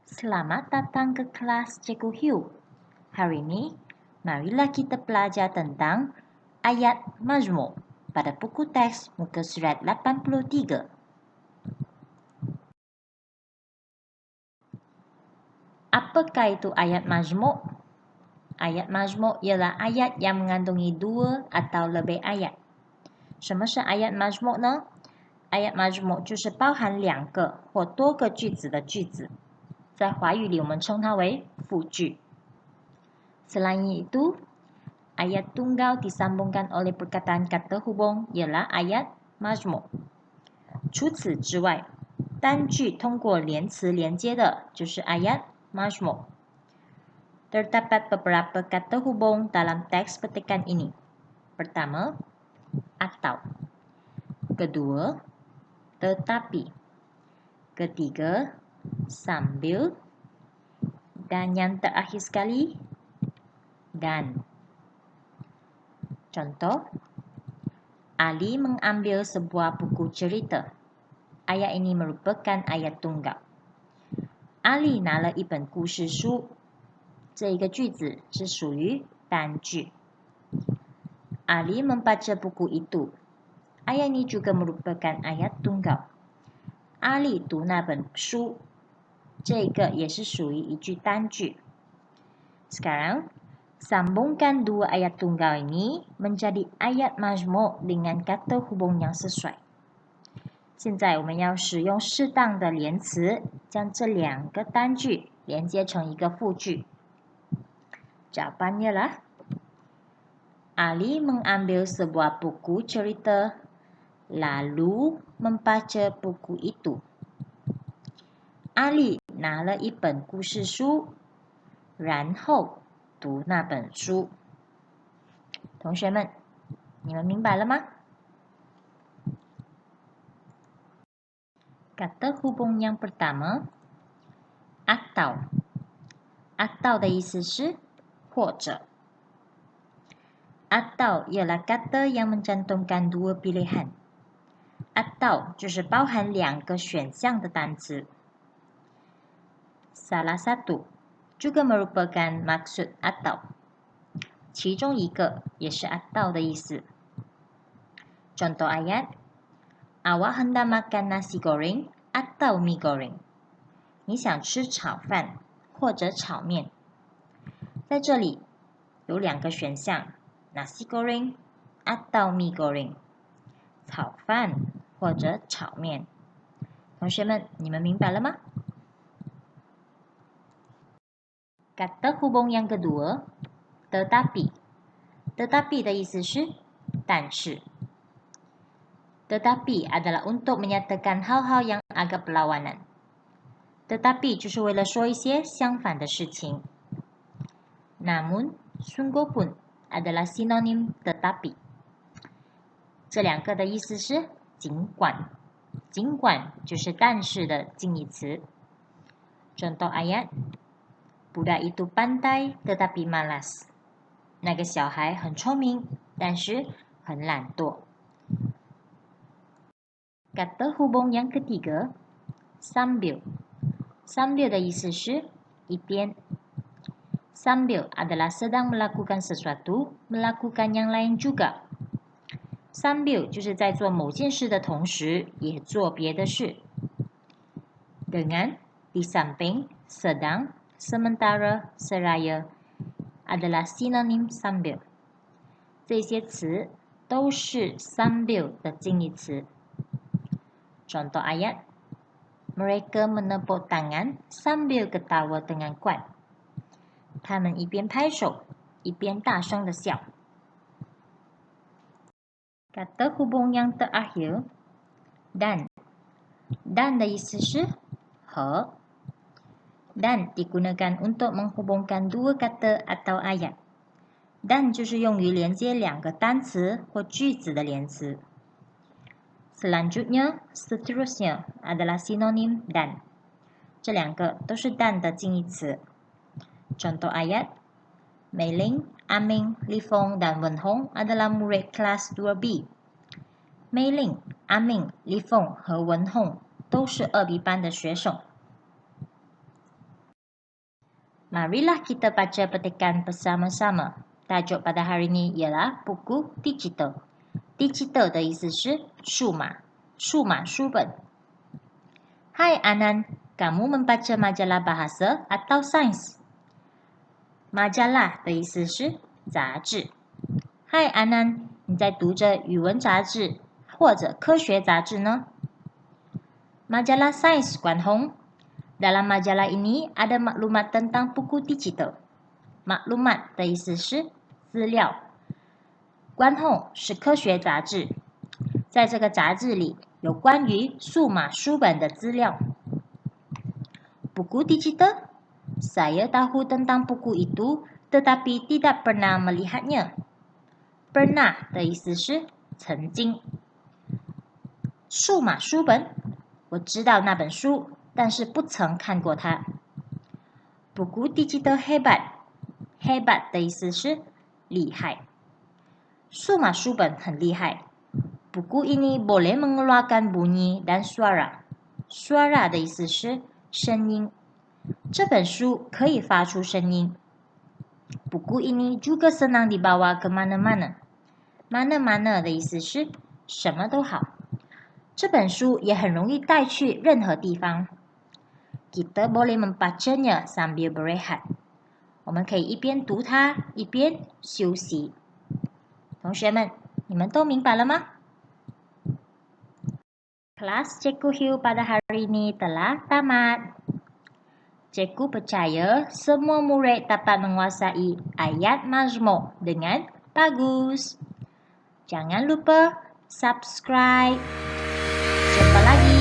Selamat datang ke kelas Cikgu Hugh. Hari ini, marilah kita belajar tentang ayat majmuk pada buku teks muka surat 83. Apakah itu ayat majmuk? Ayat majmuk ialah ayat yang mengandungi dua atau lebih ayat. 什么是ayat majmuk呢？ayat majmuk 就是包含两个或多个句子的句子，在华语里我们称它为复句。Selain itu, ayat tunggal disambungkan oleh perkataan kata hubung ialah ayat majmuk. 除此之外，单句通过连词连接的就是 ayat majmuk. Terdapat beberapa kata hubung dalam teks petikan ini. Pertama, atau. Kedua, tetapi. Ketiga, sambil. Dan yang terakhir sekali, dan. Contoh, Ali mengambil sebuah buku cerita. Ayat ini merupakan ayat tunggal. Ali 拿了一本故事书。这一个句子是属于单句。Ali membaca buku itu. Ayat ini juga merupakan ayat tunggal. Ali 读那本书。这个也是属于一句单句。Sekarang, sambungkan dua ayat tunggal ini menjadi ayat majmuk dengan kata hubung yang sesuai. 现在我们要使用适当的连词，将这两个单句连接成一个复句。Jawabannya lah, Ali mengambil sebuah buku cerita, lalu membaca buku itu. Ali 拿了一本故事书，然后读那本书。同学们，你们明白了吗？ Kata hubung yang pertama, atau. Atau 的意思是或者。Atau ialah kata yang mencantumkan dua pilihan. Atau 就是包含两个选项的单词。Salah satu juga merupakan maksud atau. 其中一个也是 atau 的意思。Contoh ayat, Awak hendak makan nasi goreng atau mie goreng? 你想吃炒饭或者炒面？在这里有两个选项。Nasi goreng atau mie goreng， 炒饭或者炒面。同学们，你们明白了吗？ Kata hubung yang kedua, tetapi. Tetapi 的意思是但是。Tetapi adalah untuk menyatakan hal-hal yang agak berlawanan. Tetapi 就是为了说一些相反的事情。Namun, sungguh pun adalah sinonim tetapi. 这两个的意思是尽管。尽管就是但是的近义词。Contoh ayat, Budak itu pandai tetapi malas. 那个小孩很聪明，但是很懒惰。Kata hubung yang ketiga, sambil. Sambil 的意思是一边。Sambil adalah sedang melakukan sesuatu, melakukan yang lain juga. Sambil 就是在做某件事的同时，也做别的事。Dengan, di samping, sedang, sementara, seraya adalah sinonim sambil. 这些词都是 sambil 的近义词。Contoh ayat, Mereka menepuk tangan sambil ketawa dengan kuat. 他们一边拍手，一边大声地笑。Kata hubung yang terakhir, dan. Dan 的意思是和。Dan digunakan untuk menghubungkan dua kata atau ayat. Dan 就是用于连接两个单词或句子的连词。Selanjutnya, seterusnya adalah sinonim dan. 这两个都是dan 的近义词。Contoh ayat, Mei-ling, Aming, Li-fong, dan Wen-hong adalah murid kelas 2B. Mei-ling, Aming, Li-fong 和 Wen-hong 都是2B 班的学生。Marilah kita baca petikan bersama-sama. Tajuk pada hari ini ialah buku digital. Digital 的意思是数码书本。Hai Anan, kamu membaca majalah bahasa atau sains? Majalah 的意思是杂志。Hai Anan, 你在读着语文杂志或者科学杂志呢？ Majalah sains Guan Hong. Dalam majalah ini ada maklumat tentang buku digital. Maklumat 的意思是资料。Guan Hong 是科学杂志，在这个杂志里有关于数码书本的资料。Buku digital? Saya tahu tentang buku itu, tetapi tidak pernah melihatnya. Pernah 的意思是曾经。数码书本，我知道那本书，但是不曾看过它。Buku digital hebat. Hebat 的意思是厉害。数码书本很厉害。Buku ini boleh mengeluarkan bunyi dan suara. Suara 的意思是声音。这本书可以发出声音。Buku ini juga senang dibawa ke mana-mana. Mana-mana 的意思是什么都好。这本书也很容易带去任何地方。Kita boleh membacanya sambil berehat. 我们可以一边读它，一边休息。同学们，你们都明白了吗？ Kelas Cikgu Hiu pada hari ini telah tamat. Cikgu percaya semua murid dapat menguasai ayat majmuk dengan bagus. Jangan lupa subscribe. Jumpa lagi.